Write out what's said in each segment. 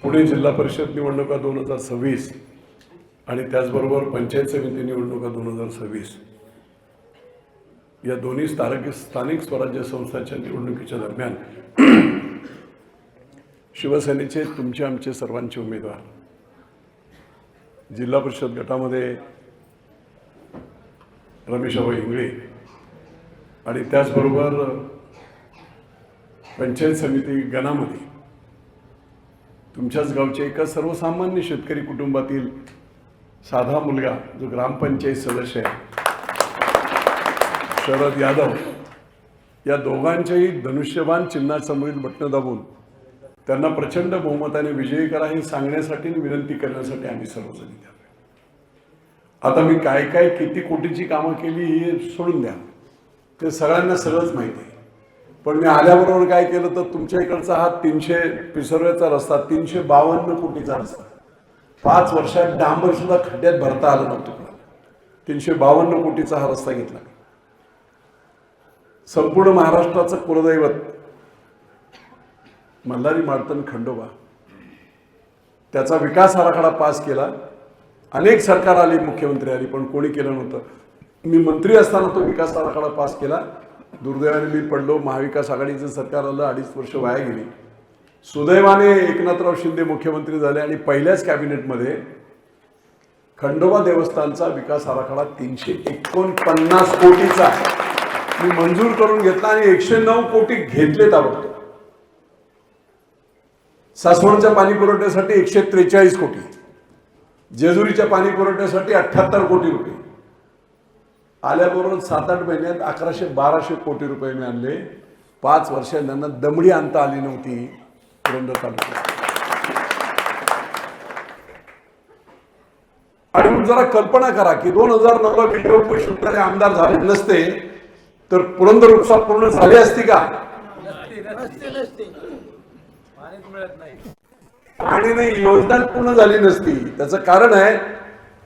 पुणे जिल्हा परिषद निवडणुका 2026 आणि त्याचबरोबर पंचायत समिती निवडणुका 2026 या दोन्ही स्थानिक स्वराज्य संस्थांच्या निवडणुकीच्या दरम्यान शिवसेनेचे तुमचे आमचे सर्वांचे उमेदवार जिल्हा परिषद गटामध्ये रमेशभाऊ इंगळे आणि त्याचबरोबर पंचायत समिती गणामध्ये तुमच्याच गावचे एका सर्वसामान्य शेतकरी कुटुंबातील साधा मुलगा जो ग्रामपंचायत सदस्य आहे शरद यादव या दोघांच्याही धनुष्यबाण चिन्हासमोरील बटणं दाबून त्यांना प्रचंड बहुमताने विजयी करा हे सांगण्यासाठी आणि विनंती करण्यासाठी आम्ही सर्वजण इथे आलोय। आता मी काय काय किती कोटीची कामं केली हे सोडून द्या, ते सगळ्यांना सगळंच माहिती आहे। पण मी आल्याबरोबर काय केलं तर तुमच्या इकडचा हा 300 पिसरव्याचा रस्ता 352 कोटीचा रस्ता 5 वर्षात डांबर सुद्धा खड्ड्यात भरता आलं नव्हतं। 352 कोटीचा हा रस्ता घेतला। संपूर्ण महाराष्ट्राचं कुलदैवत मल्हारी मार्तंड खंडोबा त्याचा विकास आराखडा पास केला। अनेक सरकार आली, मुख्यमंत्री आली, पण कोणी केलं नव्हतं। मी मंत्री असताना तो विकास आराखडा पास केला। दुर्दैवाने मी पडलो, महाविकास आघाडीचं सरकार आलं, 2.5 वर्ष वाया गेली। सुदैवाने एकनाथराव शिंदे मुख्यमंत्री झाले आणि पहिल्याच कॅबिनेटमध्ये खंडोबा देवस्थानचा विकास आराखडा 349 कोटीचा मी मंजूर करून घेतला आणि 109 कोटी घेतले ताबडतोब। सासवडच्या पाणी पुरवठ्यासाठी 143 कोटी, जेजुरीच्या पाणी पुरवठ्यासाठी 78 कोटी रुपये, आल्याबरोबर 7-8 महिन्यात 1100-1200 कोटी रुपये मी आणले। 5 वर्षात त्यांना दमडी आणता आली नव्हती पुरंदर तालुक्यात। आणि मग जरा कल्पना करा की 2009ला विक्रम पुष्करे आमदार झाले नसते तर पुरंदर उपसा पूर्ण झाली असती का? आणि नाही, योजना पूर्ण झाली नसती। त्याचं कारण आहे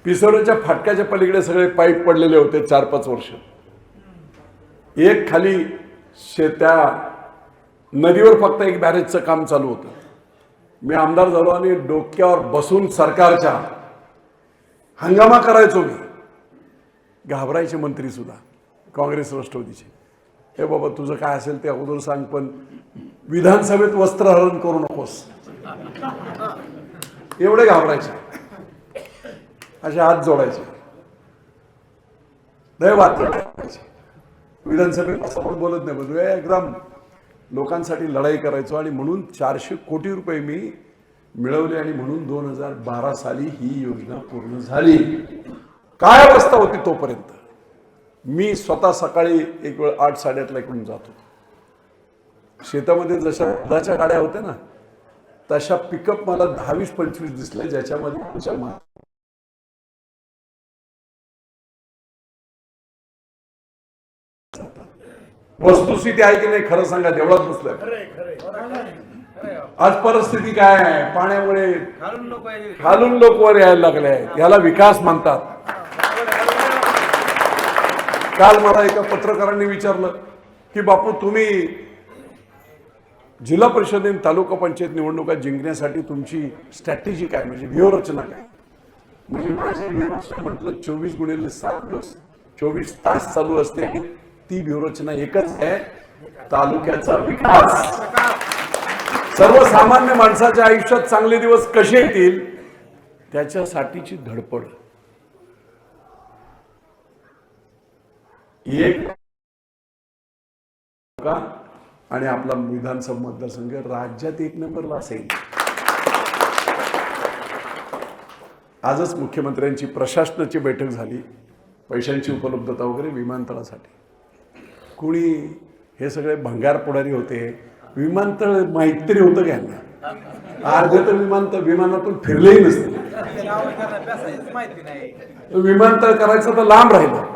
पिसोऱ्याच्या फाटकाच्या पलीकडे सगळे पाईप पडलेले होते 4-5 वर्ष। एक खाली त्या नदीवर फक्त एक बॅरेजचं काम चालू होतं। मी आमदार झालो आणि डोक्यावर बसून सरकारच्या हंगामा करायचो। मी घाबरायचे मंत्री सुद्धा, काँग्रेस राष्ट्रवादीचे। हे बाबा तुझं काय असेल ते अगोदर सांग, पण विधानसभेत वस्त्रहरण करू नकोस, एवढे घाबरायचे। असे हात जोडायचे, दैवात विधानसभेत असं पण बोलत नाही, बघू एकदम लोकांसाठी लढाई करायचो। आणि म्हणून 400 कोटी रुपये मी मिळवले आणि म्हणून 2012 साली ही योजना पूर्ण झाली। काय अवस्था होती तोपर्यंत? मी स्वतः सकाळी एक वेळ 8-8:30 इकडून जातो। शेतामध्ये जशा दुधाच्या गाड्या होत्या ना तशा पिकअप मला 10-20-25 दिसले, ज्याच्यामध्ये वस्तुस्थिती आहे की नाही खरं सांगा, देवळात बसलोय। आज परिस्थिती काय आहे? पाण्यामुळे खालून लोक वर यायला लागले आहेत, याला विकास म्हणतात। काल मला एका पत्रकारांनी विचारलं की बापू तुम्ही जिल्हा परिषद आणि तालुका पंचायत निवडणुका जिंकण्यासाठी तुमची स्ट्रॅटेजी काय, म्हणजे व्यूहरचना काय? म्हटलं 24x7 24 तास चालू असते ती व्यूहरचना एकच आहे, तालुक्याचा विकास। सर्वसामान्य माणसाच्या आयुष्यात चांगले दिवस कसे येतील त्याच्यासाठीची धडपड। एक आणि आपला विधानसभा मतदारसंघ राज्यात 1 नंबरला असेल। आजच मुख्यमंत्र्यांची प्रशासनाची बैठक झाली, पैशांची उपलब्धता वगैरे विमानतळासाठी। कुणी हे सगळे भंगार पुढारी होते, विमानतळ माहिती तरी होतं घ्यायला, अर्धे तर विमानातून फिरलेही नसते। विमानतळ करायचं तर लांब राहिलं।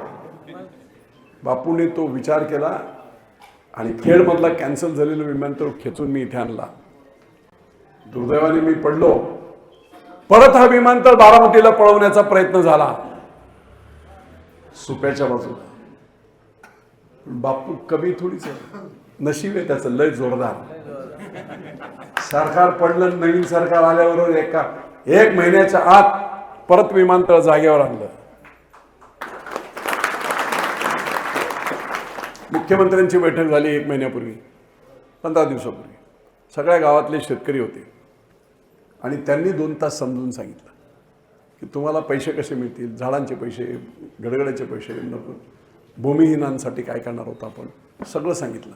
बापूने तो विचार केला आणि खेडमधला कॅन्सल झालेलं विमानतळ खेचून मी इथे आणला। दुर्दैवाने मी पडलो, परत हा विमानतळ बारामतीला पळवण्याचा प्रयत्न झाला सुप्याच्या बाजूला। बापू कमी थोडीच नशीब आहे त्याचं लय जोरदार। सरकार पडलं, नवीन सरकार आल्याबरोबर एक महिन्याच्या आत परत विमानतळ जागेवर आणलं. मुख्यमंत्र्यांची बैठक झाली 1 महिन्यापूर्वी, 15 दिवसापूर्वी. सगळ्या गावातले शेतकरी होते आणि त्यांनी 2 तास समजून सांगितलं की तुम्हाला पैसे कसे मिळतील, झाडांचे पैसे, गडगडाचे पैसे, भूमिहीनांसाठी काय करणार होतं आपण, सगळं सांगितलं.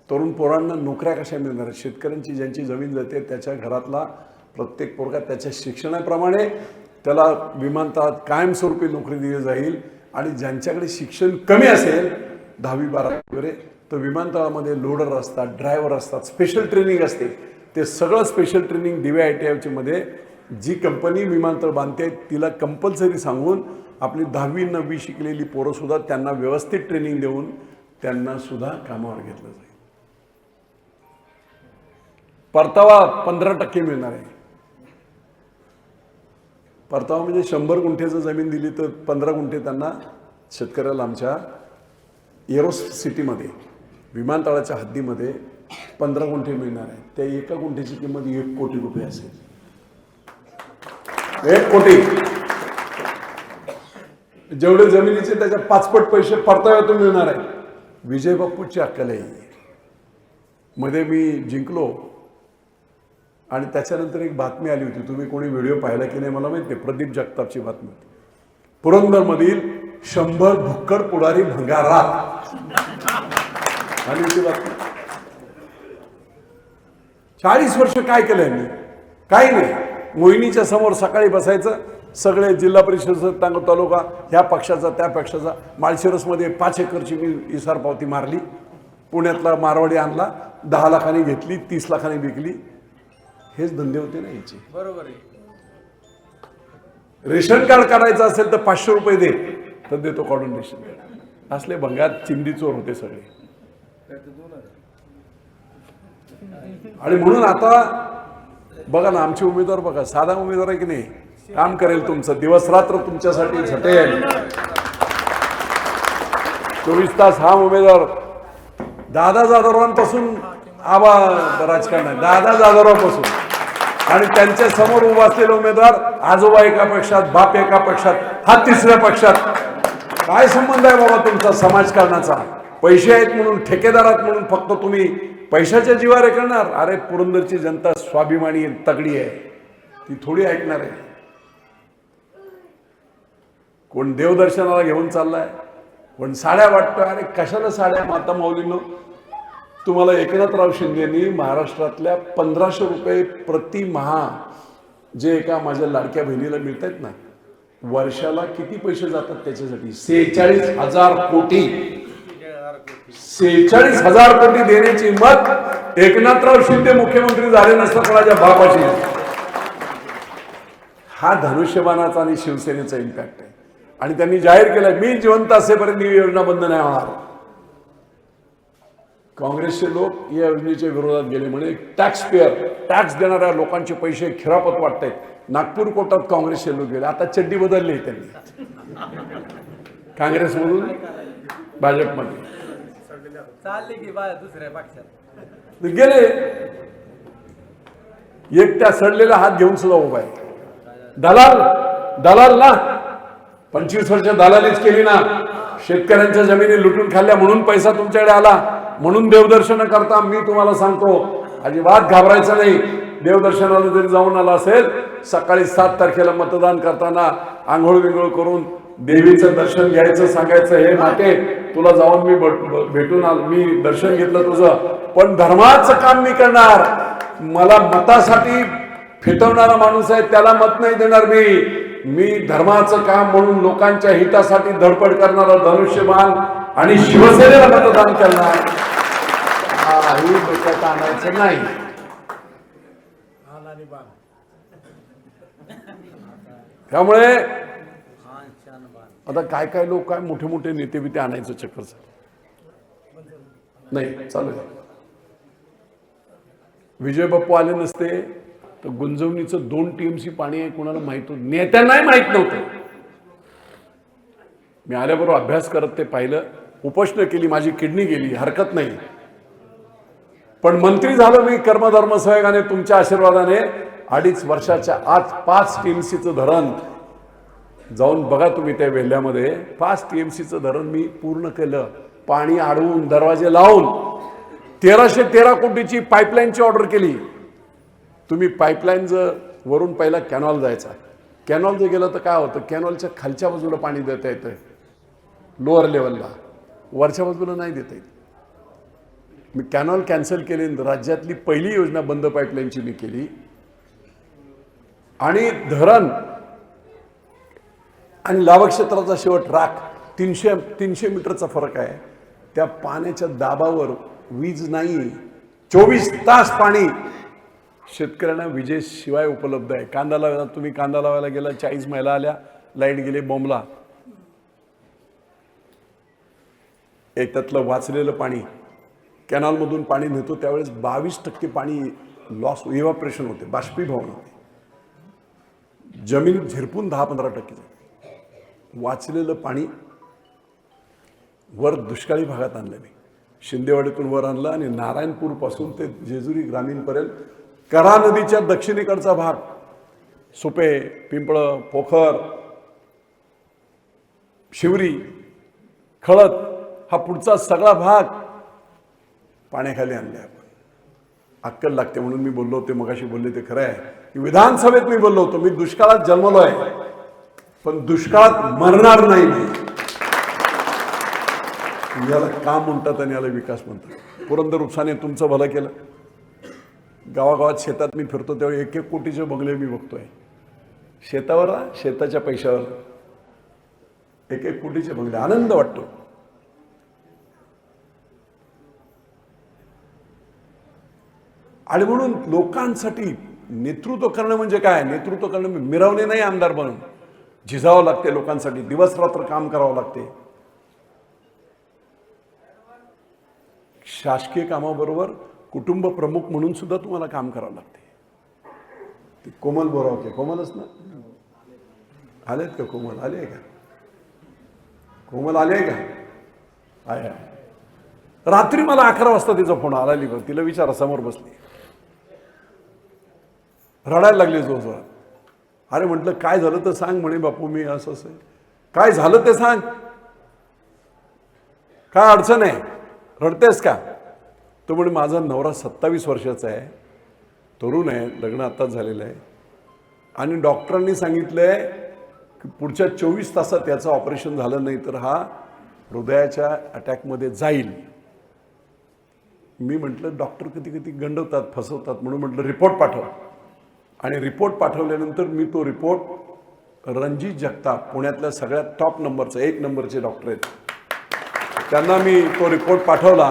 तरुण पोरांना नोकऱ्या कशा मिळणार, शेतकऱ्यांची ज्यांची जमीन जाते त्याच्या घरातला प्रत्येक पोरगा त्याच्या शिक्षणाप्रमाणे त्याला विमानतळात कायमस्वरूपी नोकरी दिली जाईल. आणि ज्यांच्याकडे शिक्षण कमी असेल 10वी 12वी वगैरे, तर विमानतळामध्ये लोडर असतात, ड्रायव्हर असतात, स्पेशल ट्रेनिंग असते. ते सगळं स्पेशल ट्रेनिंग दिवे ITI मध्ये जी कंपनी विमानतळ बांधते तिला कंपल्सरी सांगून आपली 10वी 9वी शिकलेली पोरंसुद्धा त्यांना व्यवस्थित ट्रेनिंग देऊन त्यांना सुद्धा कामावर घेतलं जाईल. परतावा 15% मिळणार आहे. परतावा म्हणजे 100 गुंठेचं जमीन दिली तर 15 गुंठे त्यांना शेतकऱ्याला आमच्या एरो सिटीमध्ये विमानतळाच्या हद्दीमध्ये 15 गुंठे मिळणार आहे. त्या एका गुंठेची किंमत 1 कोटी रुपये असेल. 1 कोटी. जेवढे जमिनीचे त्याच्या 5 पट पैसे परताव्यातून मिळणार आहे. विजय बाप्पूची अक्कल आहे. मध्ये मी जिंकलो आणि त्याच्यानंतर एक बातमी आली होती, तुम्ही कोणी व्हिडिओ पाहिला की नाही मला माहित नाही, प्रदीप जगतापची बातमी. पुरंदरमधील 100 भुक्कड पुढारी भंगारात आली होती बातमी. 40 वर्ष काय केलंय मी? काही नाही. मोहिनीच्या समोर सकाळी बसायचं, सगळे जिल्हा परिषद तालुका, ह्या पक्षाचा त्या पक्षाचा. माळशिरसमध्ये 5 एकरची मी इसार पावती मारली. पुण्यातला मारवाडी आणला, 10 लाखांनी घेतली, 30 लाखांनी विकली. हेच धंदे होते ना याचे. बरोबर आहे. रेशन कार्ड काढायचं असेल तर 500 रुपये दे, तर देतो काढून रेशन कार्ड. असले भंगात चिंदी चोर होते सगळे. आणि म्हणून आता बघा ना, आमचे उमेदवार बघा, साधा उमेदवार आहे की नाही, काम करेल तुमचं, दिवस रात्र तुमच्यासाठी झटेल. 24 तास हा उमेदवार. दादा जाधवरावांपासून आबा राजकारण आहे, दादा जाधवरावांपासून. आणि त्यांच्या समोर उभा असलेले उमेदवार, आजोबा एका पक्षात, बाप एका पक्षात, हा 3ऱ्या पक्षात. काय संबंध आहे बाबा तुमचा समाजकारणाचा? पैसे आहेत म्हणून, ठेकेदारात म्हणून फक्त तुम्ही पैशाच्या जीवावर करणार? अरे पुरंदरची जनता स्वाभिमानी तगडी आहे, ती थोडी ऐकणार आहे. कोण देवदर्शनाला घेऊन चाललाय, कोण साड्या वाटतोय. अरे कशाला साड्या माता माऊलींनो? तुम्हाला एकनाथराव शिंदेनी महाराष्ट्रातल्या 1500 रुपये प्रति माह जे एका माझ्या लाडक्या बहिणीला मिळत आहेत ना, वर्षाला किती पैसे जातात त्याच्यासाठी? 46,000 कोटी. 46,000 कोटी देण्याची हिंमत एकनाथराव शिंदे मुख्यमंत्री झाले नसता कोणाच्या बापाची. हा धनुष्यबाणाचा आणि शिवसेनेचा इम्पॅक्ट आहे. आणि त्यांनी जाहीर केलं, मी जिवंत असेपर्यंत ही योजना बंद नाही होणार. काँग्रेसचे लोक या योजनेच्या विरोधात गेले, म्हणे टॅक्स पेअर, टॅक्स देणाऱ्या लोकांचे पैसे खिरापत वाटत आहेत. नागपूर कोर्टात काँग्रेसचे लोक गेले. आता चड्डी बदलली त्यांनी, काँग्रेसमधून भाजपमध्ये गेले. एकट्या सडलेला हात घेऊन सुद्धा उभा आहे. दलाल ना, 25 वर्ष दलालीच केली ना, शेतकऱ्यांच्या जमिनी लुटून खाल्ल्या म्हणून पैसा तुमच्याकडे आला, म्हणून देवदर्शन करता. मी तुम्हाला सांगतो, अजिबात घाबरायचं नाही. देवदर्शनाला जरी जाऊन आला असेल, सकाळी 7 तारखेला मतदान करताना आंघोळ विंघोळ करून देवीचं दर्शन घ्यायचं, सांगायचं, हे नाटे तुला जाऊन मी भेटून आलो, मी दर्शन घेतलं तुझं, पण धर्माचं काम मी करणार. मला मतासाठी फितवणारा माणूस आहे, त्याला मत नाही देणार मी धर्माचं काम म्हणून लोकांच्या हितासाठी धडपड करणारा धनुष्यबाण आणि शिवसेनेला मतदान करणार. ही डोक्यात आणायचं नाही. त्यामुळे आता काय लोक काय मोठे मोठे नेते बिते आणायचं चक्कर नाही चालू आहे. विजय बाप्पू आले नसते तर गुंजवणीचं 2 TMC पाणी आहे कोणाला माहित होतं? नेत्यांनाही माहित नव्हतं. मी आल्याबरोबर अभ्यास करत ते पाहिलं, उपोषण केली, माझी किडनी गेली, हरकत नाही. पण मंत्री झालो मी कर्मधर्म सहयोगाने, तुमच्या आशीर्वादाने. 2.5 वर्षाच्या आत 5 TMCचं धरण, जाऊन बघा तुम्ही त्या वेल्ह्यामध्ये, 5 TMCचं धरण मी पूर्ण केलं. पाणी अडवून, दरवाजे लावून 1313 कोटीची पाईपलाईनची ऑर्डर केली. तुम्ही पाईपलाईन जर वरून पहिला कॅनॉल जायचा, कॅनॉल जर गेलं तर काय होतं, कॅनॉलच्या खालच्या बाजूला पाणी देता येतं लोअर लेवलला, वरच्या बाजूला नाही देता येत. मी कॅनॉल कॅन्सल केले. राज्यातली पहिली योजना बंद पाईपलाईनची मी केली. आणि धरण आणि लाभ क्षेत्राचा शेवट राख 300 मीटरचा फरक आहे. त्या पाण्याच्या दाबावर वीज नाही, 24 तास पाणी शेतकऱ्यांना विजेशिवाय उपलब्ध आहे. कांदा लावायला, तुम्ही कांदा लावायला गेला, 40 महिला आल्या, लाईट गेले बोंबला. एक त्यातलं वाचलेलं पाणी, कॅनॉलमधून पाणी नेतो त्यावेळेस 22% पाणी लॉस, इव्हॅपोरेशन होते, बाष्पीभवन होते. जमीन झिरपून 10-15% वाचलेलं पाणी वर दुष्काळी भागात आणलं. मी शिंदेवाडीतून वर आणलं आणि नारायणपूरपासून ते जेजुरी ग्रामीणपर्यंत, करा नदीच्या दक्षिणेकडचा भाग, सुपे, पिंपळं, पोखर, शिवरी, खळद, हा पुढचा सगळा भाग पाण्याखाली आणले आपण. अक्कल लागते म्हणून मी बोललो होते, मगाशी बोलले ते खरं आहे की विधानसभेत मी बोललो होतो, मी दुष्काळात जन्मलो आहे पण दुष्काळात मरणार नाही मी. याला काम म्हणतात आणि याला विकास म्हणतात. पुरंदर उपसाने तुमचं भलं केलं. गावागावात शेतात मी फिरतो तेव्हा 1-1 कोटीचे बंगले मी बघतोय. शेतावर, शेताच्या पैशावर 1-1 कोटीचे बंगले, आनंद वाटतो. आणि म्हणून लोकांसाठी नेतृत्व करणं म्हणजे काय, नेतृत्व करणं मिरवणे नाही, आमदार बनून झिजावं लागते लोकांसाठी, दिवस रात्र काम करावं लागते. शासकीय कामाबरोबर कुटुंब प्रमुख म्हणून सुद्धा तुम्हाला काम करावं लागते. कोमल बोरावके, कोमलच ना, आलेत का कोमल? आले का कोमल? आले का? आहे. रात्री मला 11 वाजता तिचा फोन आला. तिला विचारा, समोर बसली, रडायला लागली जोरजोरात. अरे म्हटलं काय झालं तर सांग. म्हणे बापू मी असं असं. काय झालं ते सांग, काय अडचण आहे, रडतेस का? तो म्हणे माझा नवरा 27 वर्षाचा आहे, तरुण आहे, लग्न आताच झालेलं आहे आणि डॉक्टरांनी सांगितलंय की पुढच्या 24 तासात याचं ऑपरेशन झालं नाही तर हा हृदयाच्या अटॅकमध्ये जाईल. मी म्हटलं डॉक्टर कधी कधी गंडवतात, फसवतात, म्हणून म्हटलं रिपोर्ट पाठव. आणि रिपोर्ट पाठवल्यानंतर मी तो रिपोर्ट रणजित जगताप, पुण्यातल्या सगळ्यात टॉप नंबरचा 1 नंबरचे डॉक्टर आहेत, त्यांना मी तो रिपोर्ट पाठवला.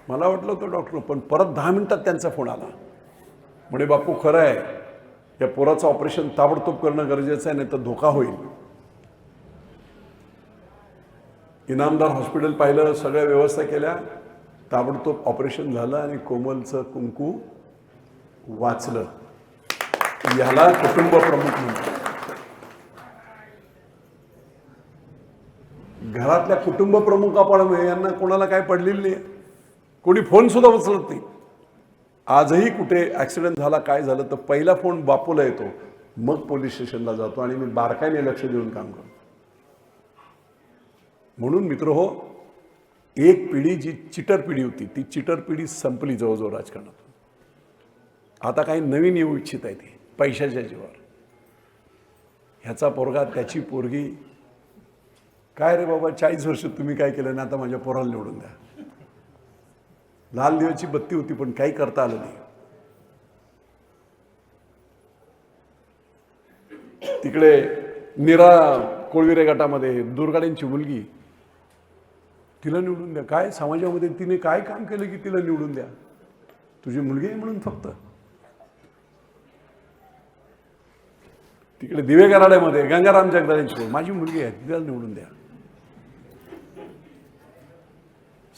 मला वाटलं तो डॉक्टर, पण परत 10 मिनिटात त्यांचा फोन आला. म्हणे बापू खरं आहे, या पोराचं ऑपरेशन ताबडतोब करणं गरजेचं आहे, नाही तर धोका होईल. इनामदार हॉस्पिटल पाहिलं, सगळ्या व्यवस्था केल्या, ताबडतोब ऑपरेशन झालं आणि कोमलचं कुंकू वाचलं. याला कुटुंब प्रमुख म्हणतात. घरातल्या कुटुंब प्रमुखापण यांना कोणाला काय पडलेलं नाही, कोणी फोन सुद्धा उचलत नाही. आजही कुठे ॲक्सिडेंट झाला, काय झालं तर पहिला फोन बापूला येतो, मग पोलीस स्टेशनला जातो आणि मी बारकाईने लक्ष देऊन काम करतो. म्हणून मित्र हो, एक पिढी जी चिटर पिढी होती ती चिटर पिढी संपली जवळजवळ राजकारणात. आता काही नवीन येऊ इच्छित आहे ते पैशाच्या जीवावर. ह्याचा पोरगा, त्याची पोरगी, काय रे बाबा 40 वर्ष तुम्ही काय केलं ना, आता माझ्या पोराला निवडून द्या. लाल दिव्याची बत्ती होती पण काही करता आलं नाही. तिकडे निरा कोळविरे गटामध्ये दुर्गाड्यांची मुलगी, तिला निवडून द्या. काय समाजामध्ये तिने काय काम केलं की तिला निवडून द्या? तुझी मुलगी आहे म्हणून फक्त. तिकडे दिवे गराड्यामध्ये गंगाराम जगदाळेंची माझी मुलगी आहे, तिला निवडून द्या.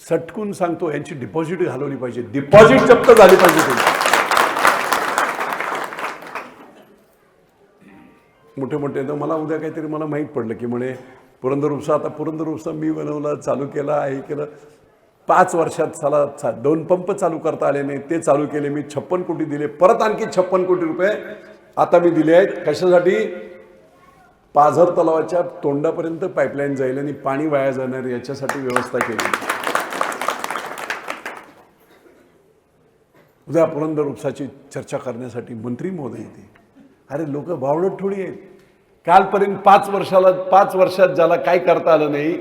सटकून सांगतो, यांची डिपॉझिट घालवली पाहिजे, डिपॉझिट जप्त झाली पाहिजे त्यांची. मोठे मोठे तर मला उद्या काहीतरी मला माहीत पडलं की म्हणे पुरंदर उपसा, आता पुरंदर उपसा मी बनवला, चालू केला, हे केलं. 5 वर्षात साला 2 पंप चालू करता आले नाही, ते चालू केले मी, 56 कोटी दिले, परत आणखी 56 कोटी रुपये आता मी दिले आहेत. कशासाठी? पाझर तलावाच्या तोंडापर्यंत पाईपलाईन जाईल आणि पाणी वाया जाणार याच्यासाठी व्यवस्था केली. उद्या पुरंदर उपसाची चर्चा करण्यासाठी मंत्री महोदय येते. अरे लोक बावळट थोडी आहेत. कालपर्यंत 5 वर्षात ज्याला काय करता आलं नाही,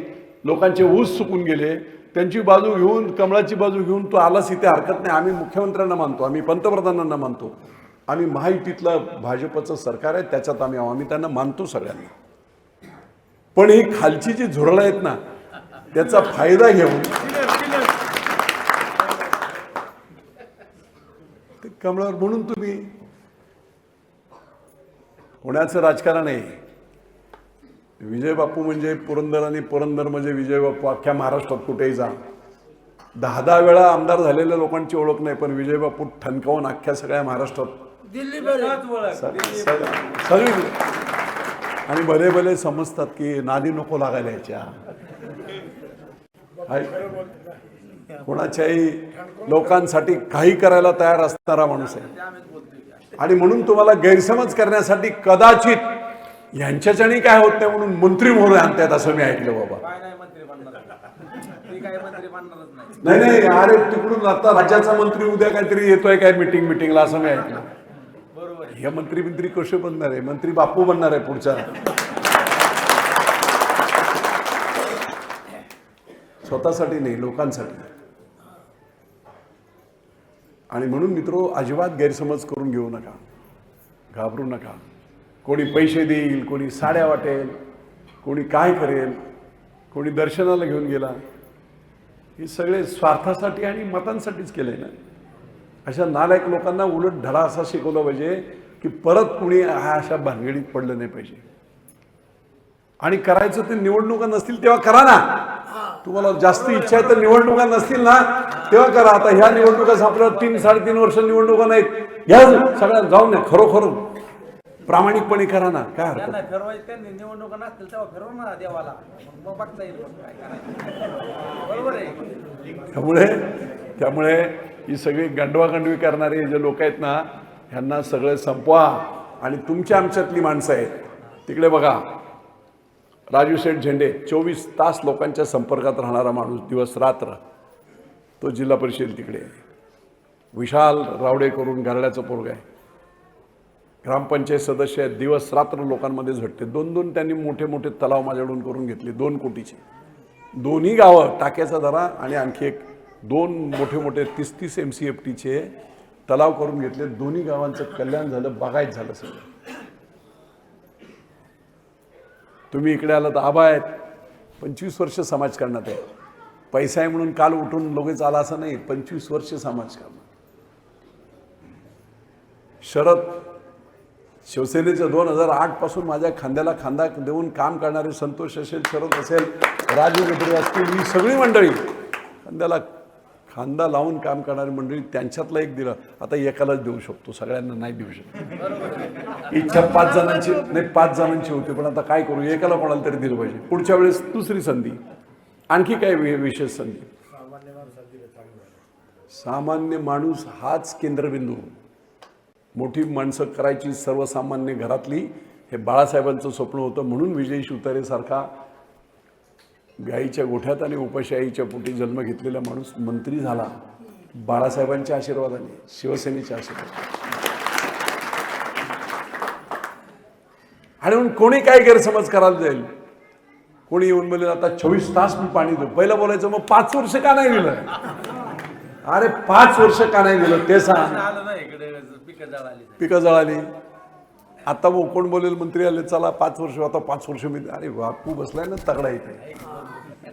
लोकांचे ऊस सुकून गेले, त्यांची बाजू घेऊन, कमळाची बाजू घेऊन तू आलास इथे हरकत नाही. आम्ही मुख्यमंत्र्यांना मानतो, आम्ही पंतप्रधानांना मानतो, आम्ही महायुतीतलं भाजपचं सरकार आहे त्याच्यात आम्ही त्यांना मानतो सगळ्यांना. पण ही खालची जी झुरळं आहेत ना, त्याचा फायदा घेऊन ते कमळावर, म्हणून तुम्ही पुण्याचं राजकारण आहे. विजय बापू म्हणजे पुरंदर आणि पुरंदर म्हणजे विजय बापू. अख्ख्या महाराष्ट्रात कुठेही जा, 10 वेळा आमदार झालेल्या लोकांची ओळख नाही, पण विजय बापू ठणकावून अख्ख्या सगळ्या महाराष्ट्रात सगळी. आणि भले भले समजतात की नादी नको लागायला याच्या. कोणाच्याही लोकांसाठी काही करायला तयार असणारा माणूस आहे. आणि म्हणून तुम्हाला गैरसमज करण्यासाठी कदाचित यांच्याच्याने काय होत नाही म्हणून मंत्री महोदय आणतायत असं मी ऐकलं. बाबा नाही नाही, अरे तिकडून आता राज्याचा मंत्री उद्या काहीतरी येतोय काय मिटिंगला असं मी ऐकलं. हे मंत्री कसे बनणार आहे? मंत्री बापू बनणार आहे पुढचा. स्वतःसाठी नाही, लोकांसाठी. आणि म्हणून मित्रो, अजिबात गैरसमज करून घेऊ नका, घाबरू नका. कोणी पैसे देईल, कोणी साड्या वाटेल, कोणी काय करेल, कोणी दर्शनाला घेऊन गेला, हे सगळे स्वार्थासाठी आणि मतांसाठीच केलंय ना. अशा नालायक लोकांना उलट धडा असा शिकवला पाहिजे की परत कुणी अशा भानगडीत पडलं नाही पाहिजे. आणि करायचं ते निवडणुका नसतील तेव्हा करा ना. तुम्हाला जास्त इच्छा आहे तर निवडणुका नसतील ना तेव्हा करा. आता ह्या निवडणुका संपल्यावर 3-3.5 वर्ष निवडणुका नाहीत, ह्या सगळ्या जाऊन द्या. खरोखर प्रामाणिकपणे करा ना, काय हरकत. निवडणुका नसतील तेव्हा फिरव ना देवाला, मग बघता येईल काय करायचं. बरोबर आहे. त्यामुळे ही सगळी गंडवागंडवी करणारे जे लोक आहेत ना, ह्यांना सगळं संपवा. आणि तुमच्या आमच्यातली माणसं आहेत तिकडे बघा. राजू शेठ झेंडे 24 तास लोकांच्या संपर्कात राहणारा माणूस, दिवस रात्र, तो जिल्हा परिषद तिकडे आहे. विशाल रावडे करून गारड्याचं पोरग आहे, ग्रामपंचायत सदस्य आहेत, दिवस रात्र लोकांमध्ये झटते. 2 त्यांनी मोठे मोठे तलाव माझ्याकडून करून घेतले, 2 कोटीचे. दोन्ही गावं टाक्याचा धरा आणि आणखी एक 2 मोठे 30 MCFTचे तलाव करून घेतले. दोन्ही गावांचं कल्याण झालं, बागायत झालं सगळं. तुम्ही इकडे आलात, आबा आहेत, 25 वर्ष समाजकारणात आहे. पैसा आहे म्हणून काल उठून लगेच आला असं नाही, 25 वर्ष समाजकारण. शरद शिवसेनेचं 2008 पासून माझ्या खांद्याला खांदा देऊन काम करणारे संतोष असेल, शरद असेल, राजू गडरे असतील, ही सगळी मंडळी खांद्याला खांदा लावून काम करणारी मंडळी, त्यांच्यातलं एक दिलं. आता एकालाच देऊ शकतो, सगळ्यांना नाही देऊ शकतो. इच्छा 5 जणांची नाही, 5 जणांची होती, पण आता काय करू, एकाला कोणाला तरी दिलं पाहिजे. पुढच्या वेळेस दुसरी संधी, आणखी काय विशेष संधी. सामान्य माणूस हाच केंद्रबिंदू. मोठी माणसं करायची सर्वसामान्य घरातली, हे बाळासाहेबांचं स्वप्न होतं. म्हणून विजय शिवतारे सारखा गाईच्या गोठ्यात आणि उपाशाहीच्या पोटी जन्म घेतलेला माणूस मंत्री झाला, बाळासाहेबांच्या आशीर्वादाने, शिवसेनेच्या आशीर्वादाने. आणि म्हणून कोणी काय गैरसमज करायला जाईल. कोणी येऊन बोलेल आता 24 तास मी पाणी देऊ, पहिलं बोलायचं मग 5 वर्ष का नाही दिलं. अरे 5 वर्ष का नाही दिलं ते सांग. पिकं जळाली. आता मग कोण बोलेल, मंत्री आले, चला 5 वर्ष, आता 5 वर्ष मी. अरे बापू बसलाय ना तगडा इथे,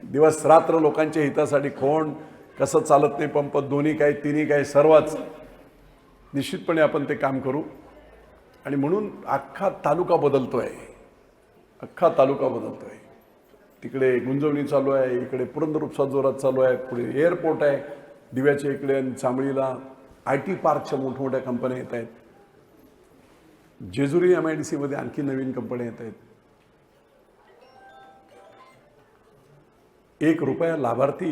दिवस रात्र लोकांच्या हितासाठी. कोण कसं चालत नाही पंप, दोन्ही काय तिन्ही काय, सर्वच. निश्चितपणे आपण ते काम करू. आणि म्हणून अख्खा तालुका बदलतोय, अख्खा तालुका बदलतोय. तिकडे गुंजवणी चालू आहे, इकडे पुरंदर उपसा जोरात चालू आहे, पुढे एअरपोर्ट आहे दिव्याच्या इकडे, आणि चांबळीला IT पार्कच्या मोठमोठ्या कंपन्या येत आहेत. जेजुरी MIDC मध्ये आणखी नवीन कंपन्या येत आहेत. 1 रुपया लाभार्थी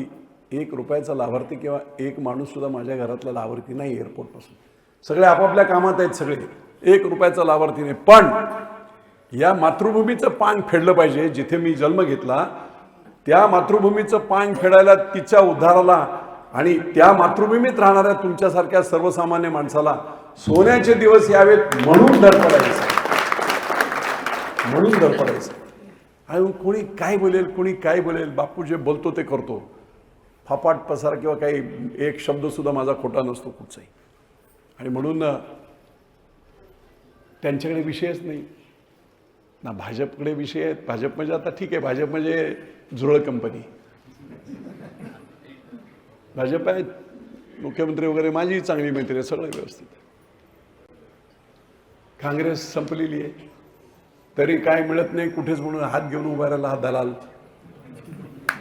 1 रुपयाचा लाभार्थी किंवा एक माणूस सुद्धा माझ्या घरातला लाभार्थी नाही एअरपोर्टपासून. सगळे आपापल्या कामात आहेत, सगळे 1 रुपयाचा लाभार्थी नाही. पण या मातृभूमीचं पांग फेडलं पाहिजे. जिथे मी जन्म घेतला त्या मातृभूमीचं पांग फेडायला, तिच्या उद्धाराला आणि त्या मातृभूमीत राहणाऱ्या तुमच्यासारख्या सर्वसामान्य माणसाला सोन्याचे दिवस यावेत म्हणून धडपडायचं, म्हणून धडपडायचं. आणि कोणी काय बोलेल, कोणी काय बोलेल, बापू जे बोलतो ते करतो. फापाट पसार किंवा काही एक शब्द सुद्धा माझा खोटा नसतो कुठचाही. आणि म्हणून त्यांच्याकडे विषयच नाही ना. भाजपकडे विषय आहेत. भाजप म्हणजे आता ठीक आहे, भाजप म्हणजे झुरळ कंपनी. भाजप आहेत, मुख्यमंत्री वगैरे माझी चांगली मैत्री आहे, सगळं व्यवस्थित. काँग्रेस संपलेली आहे, तरी काय मिळत नाही कुठेच म्हणून हात घेऊन उभा राहिला हा दलाल,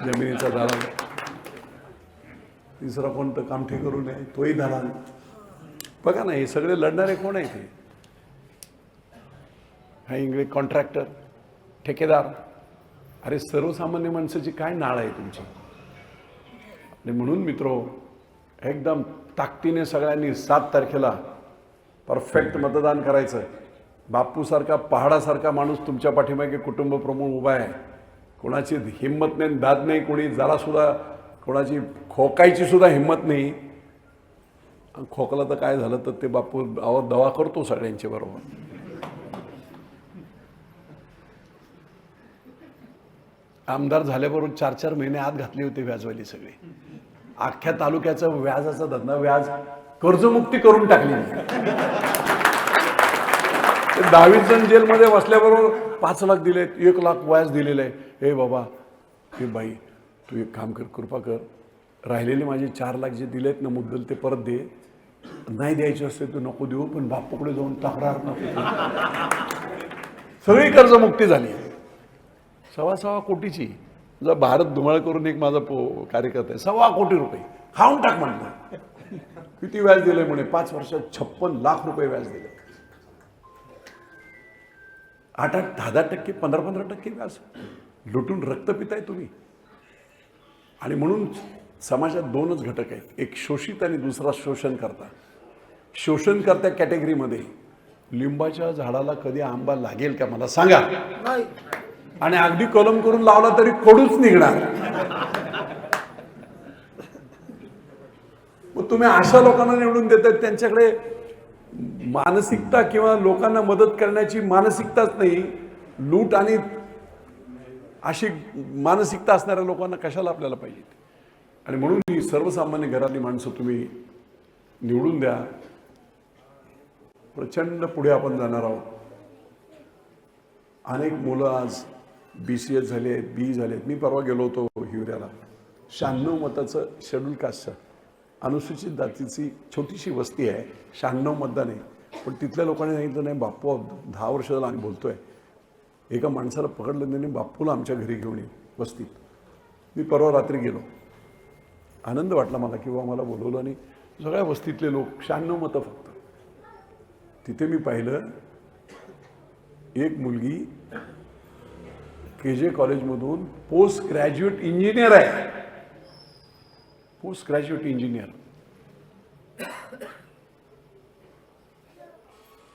जमिनीचा दलाल. तिसरा कोणतं कामठी करू नये तोही दलाल. बघा ना, हे सगळे लढणारे कोण आहेत? हे हा इंग्लिश कॉन्ट्रॅक्टर, ठेकेदार. अरे सर्वसामान्य माणसाची काय नाळ आहे तुमची? आणि म्हणून मित्रो, एकदम ताकदीने सगळ्यांनी 7 तारखेला परफेक्ट मतदान करायचं. बापूसारखा पहाडासारखा माणूस तुमच्या पाठीमागे कुटुंब प्रमुख उभा आहे. कोणाची हिंमत नाही, दाद नाही, कोणी जरासुद्धा कोणाची खोकायची सुद्धा हिंमत नाही. खोकला तर काय झालं तर ते बापू दवा करतो सगळ्यांच्या बरोबर. आमदार झाल्याबरोबर 4-4 महिने आत घातले होते व्याजवाली सगळे. अख्ख्या तालुक्याचं व्याजाचा धंदा, व्याज कर्जमुक्ती करून टाकली. 10-20 जण जेलमध्ये बसल्याबरोबर 5 लाख दिलेत, 1 लाख व्याज दिलेलं आहे. हे बाबा, हे बाई, तू एक काम कर, कृपा कर, राहिलेले माझे 4 लाख जे दिलेत ना मुद्दल ते परत दे. नाही द्यायचे असते तर नको देऊ, पण बापूकडे जाऊन तक्रार नको. सगळी कर्जमुक्ती झाली. 1.25 कोटीची. जर भारत धुमाळ करून एक माझा कार्यकर्ता आहे, 1.25 कोटी रुपये खाऊन टाक म्हणतो. किती व्याज दिले म्हणे? 5 वर्षात 56 लाख रुपये व्याज दिले. 8-8, 10-10%, 15-15% व्याज लुटून रक्त पिताय तुम्ही. आणि म्हणून समाजात 2च घटक आहेत, एक शोषित आणि दुसरा शोषणकर्ता. शोषणकर्त्या कॅटेगरीमध्ये लिंबाच्या झाडाला कधी आंबा लागेल का मला सांगा? नाही. आणि अगदी कलम करून लावला तरी कडूच निघणार. मग तुम्ही अशा लोकांना निवडून देतात, त्यांच्याकडे मानसिकता किंवा लोकांना मदत करण्याची मानसिकताच नाही. लूट आणि अशी मानसिकता असणाऱ्या लोकांना कशाला आपल्याला पाहिजे? आणि म्हणून ही सर्वसामान्य घरातली माणसं तुम्ही निवडून द्या. प्रचंड पुढे आपण जाणार आहोत. अनेक मुलं आज BCS झाले आहेत, BE झाले आहेत. मी परवा गेलो होतो हिवऱ्याला. 96 मताचं शेड्यूल कास्टचं, अनुसूचित जातीची छोटीशी वस्ती आहे. 96 मतदान आहे. पण तिथल्या लोकांनी सांगितलं नाही बापू 10 वर्ष झालं आम्ही बोलतोय. एका माणसाला पकडलं त्यांनी, बापूला आमच्या घरी घेऊन ये वस्तीत. मी परवा रात्री गेलो. आनंद वाटला मला किंवा मला बोलवलं. आणि सगळ्या वस्तीतले लोक, 96 मतं फक्त. तिथे मी पाहिलं एक मुलगी KJ कॉलेजमधून पोस्ट ग्रॅज्युएट इंजिनियर आहे. Post graduate engineer.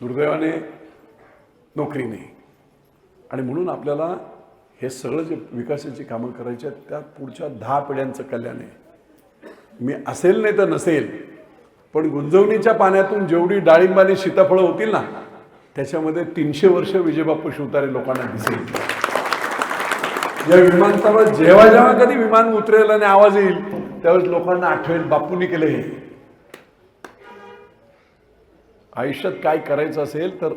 दुर्दैवाने नोकरी नाही. आणि म्हणून आपल्याला हे सगळं जे विकासाची कामं करायची आहेत, त्यात पुढच्या 10 पिढ्यांचं कल्याण आहे. मी असेल नाही तर नसेल, पण गुंजवणीच्या पाण्यातून जेवढी डाळिंबाने सीताफळं होतील ना, त्याच्यामध्ये 300 वर्ष विजयबापू शिवतारे लोकांना दिसेल. या विमानतळावर जेव्हा जेव्हा कधी विमान उतरेल आणि आवाज येईल, त्यावेळेस लोकांना आठवेल बापूंनी केलं हे. आयुष्यात काय करायचं असेल तर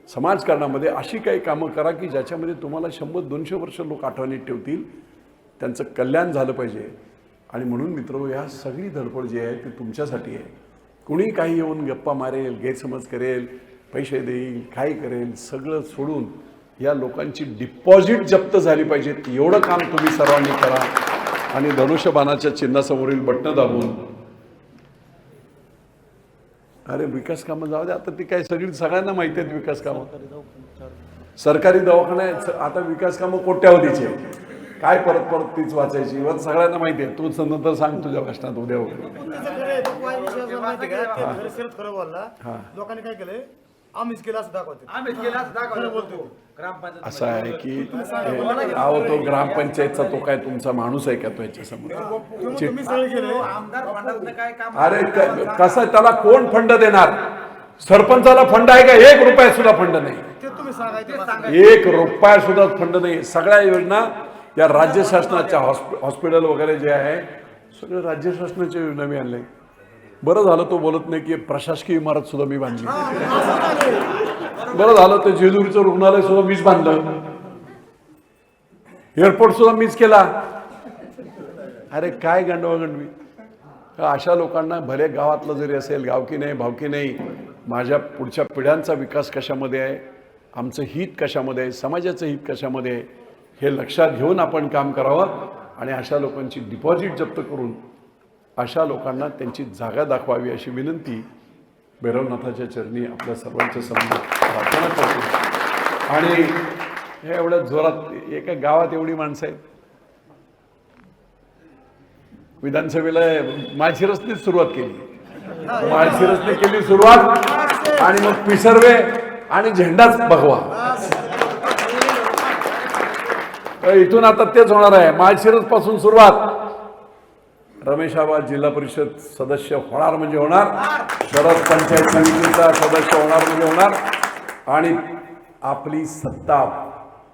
समाजकारणामध्ये अशी काही कामं करा की ज्याच्यामध्ये तुम्हाला 100-200 वर्ष लोक आठवणीत ठेवतील. त्यांचं कल्याण झालं पाहिजे. आणि म्हणून मित्र, या सगळी धडपड जी आहे ती तुमच्यासाठी आहे. कुणी काही येऊन गप्पा मारेल, गैरसमज करेल, पैसे देईल, काय करेल, सगळं सोडून या लोकांची डिपॉझिट जप्त झाली पाहिजे, एवढं काम तुम्ही सर्वांनी करा. आणि धनुष्यबाणाच्या चिन्हासमोरील बटणं दाबून, अरे विकास कामं जाऊ दे आता, ती काय सगळ्यांना माहिती आहेत विकास कामं. सरकारी दवाखाने आता विकास कामं कोट्यावधीचे. काय परत परत तीच वाचायची वर सगळ्यांना माहिती आहे. तू नंतर सांग तुझ्या भाषणात उद्या वगैरे. खरं बोलला. लोकांनी काय केलंय, आम्हीच केलं असं दाखवते. आम्ही केला दाखवलं बोलतो ग्रामपंचायत असं आहे की अहो तो ग्रामपंचायतचा तो काय तुमचा माणूस आहे का तो याच्यासमोर? तुम्ही सगळं केलंय. आमदार फंडातलं काय काम अरे कसं त्याला कोण फंड देणार? सरपंचाला फंड आहे का? 1 रुपया सुद्धा फंड नाही. ते तुम्ही सांगायचं. 1 रुपया सुद्धा फंड नाही. सगळ्या योजना या राज्य शासनाच्या हॉस्पिटल वगैरे जे आहे सगळं राज्य शासनाच्या योजना मी आणले. बरं झालं तो बोलत नाही की प्रशासकीय इमारत सुद्धा मी बांधली. बरं झालं ते जेजुरीचं रुग्णालय सुद्धा मीच बांधलं. एअरपोर्ट सुद्धा मीच केला. अरे काय गंडवागंडवी. अशा लोकांना भले गावातलं जरी असेल, गावकी नाही भावकी नाही, माझ्या पुढच्या पिढ्यांचा विकास कशामध्ये आहे, आमचं हित कशामध्ये आहे, समाजाचं हित कशामध्ये आहे, हे लक्षात घेऊन आपण काम करावं. आणि अशा लोकांची डिपॉझिट जप्त करून अशा लोकांना त्यांची जागा दाखवावी अशी विनंती भैरवनाथाच्या चरणी आपल्या सर्वांच्या समोर प्रार्थना करतो. आणि हे एवढ्या जोरात एका गावात एवढी माणसं आहेत. विधानसभेला माळशिरसनेच सुरुवात केली. माळशिरसने केली सुरुवात आणि मग पिसर्वे आणि झेंडाच भगवा. इथून आता तेच होणार आहे. माळशिरस पासून सुरुवात. रमेश आबा जिल्हा परिषद सदस्य होणार म्हणजे होणार, शरद पंचायत समितीचा सदस्य होणार म्हणजे होणार. आणि आपली सत्ता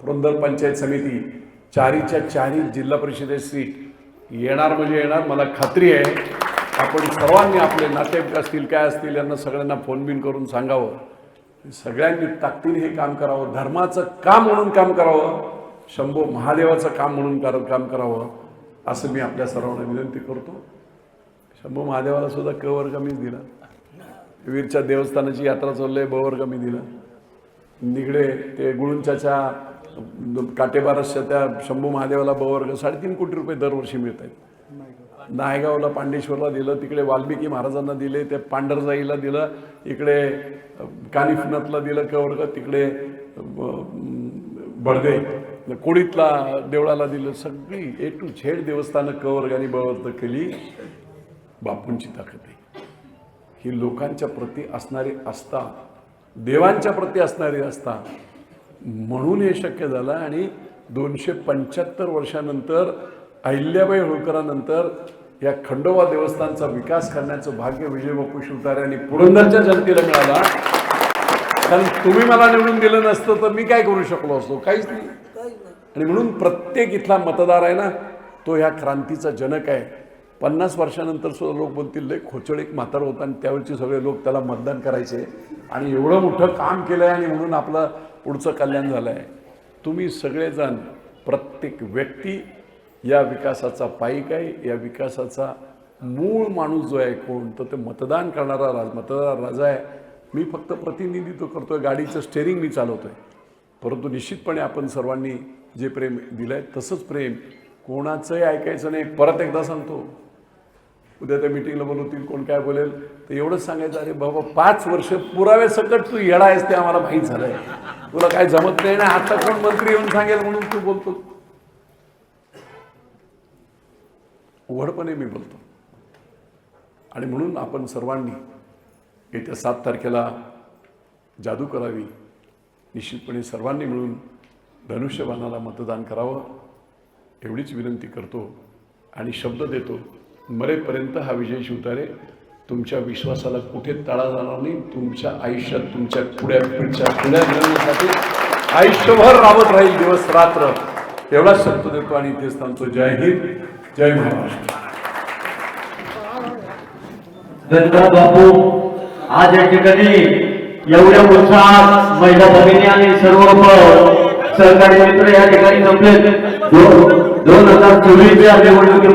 पुरंदर पंचायत समिती 4च्या 4 जिल्हा परिषदेची सीट येणार म्हणजे येणार. मला खात्री आहे आपण सर्वांनी आपले नातेवाईक असतील काय असतील यांना सगळ्यांना फोन बिन करून सांगावं. सगळ्यांनी ताकदीने हे काम करावं. धर्माचं काम म्हणून काम करावं. शंभो महादेवाचं काम म्हणून काम करावं असं मी आपल्या सर्वांना विनंती करतो. शंभू महादेवाला सुद्धा क वर्ग मीच दिला. वीरच्या देवस्थानाची यात्रा चालली आहे, ब वर्ग मी दिला. निगडे ते गुळुंच्याच्या काटेबारसच्या त्या शंभू महादेवाला ब वर्ग 3.5 कोटी रुपये दरवर्षी मिळत आहेत. नायगावला पांडेश्वरला दिलं, तिकडे वाल्मिकी महाराजांना दिले, ते पांढरजाईला दिलं, इकडे कानिफनाथला दिलं क वर्ग, तिकडे बळदे कोळीतला देवळाला दिलं. सगळी A to Z देवस्थानं क वर्गाने ब वर्ग केली. बापूंची ताकद आहे ही. लोकांच्या प्रती असणारी आस्था, देवांच्या प्रती असणारी आस्था, म्हणून हे शक्य झालं. आणि 275 वर्षानंतर अहिल्याबाई होळकरांनंतर या खंडोबा देवस्थानचा विकास करण्याचं भाग्य विजय बापू शिवतारे आणि पुरंदरच्या जनतेला मिळाला. कारण तुम्ही मला निवडून दिलं नसतं तर मी काय करू शकलो असतो? काहीच नाही. आणि म्हणून प्रत्येक इथला मतदार आहे ना तो ह्या क्रांतीचा जनक आहे. 50 वर्षानंतर सुद्धा लोक बोलतील लय खोचड एक म्हातार होता आणि त्यावेळचे सगळे लोक त्याला मतदान करायचे आणि एवढं मोठं काम केलंय आणि म्हणून आपलं पुढचं कल्याण झालं आहे. तुम्ही सगळेजण प्रत्येक व्यक्ती या विकासाचा पाईक आहे. या विकासाचा मूळ माणूस जो आहे कोण तर ते मतदान करणारा मतदार राजा आहे. मी फक्त प्रतिनिधित्व करतोय, गाडीचं स्टेअरिंग मी चालवतोय. परंतु निश्चितपणे आपण सर्वांनी जे प्रेम दिलंय तसंच प्रेम कोणाचंही ऐकायचं नाही. परत एकदा सांगतो, उद्या त्या मिटिंगला बोलवतील, कोण काय बोलेल तर एवढंच सांगायचं, अरे बाबा 5 वर्ष पुरावे सकट तू येडा आहेस ते आम्हाला माहीत झालंय, तुला काय जमत नाही ना, आता कोण मंत्री येऊन सांगेल म्हणून तू बोलतो. उघडपणे मी बोलतो. आणि म्हणून आपण सर्वांनी येत्या 7 तारखेला जादू करावी. निश्चितपणे सर्वांनी मिळून धनुष्यबाणाला मतदान करावं एवढीच विनंती करतो आणि शब्द देतो, मरेपर्यंत हा विजय शिवतारे तुमच्या विश्वासाला कुठे तडा जाणार नाही. तुमच्या आयुष्यात तुमच्या पुढ्या मिळवण्यासाठी आयुष्यभर राबत राहील दिवस रात्र. एवढाच शब्द देतो आणि इथेच थांबतो. जय हिंद, जय महाराष्ट्र. धन्यवाद बापू. आज या ठिकाणी एवढ्या उत्साहात महिला भगिनी आणि सर्व सहकारी मित्र या ठिकाणी जमले. 2024 च्या निवडणुकीमध्ये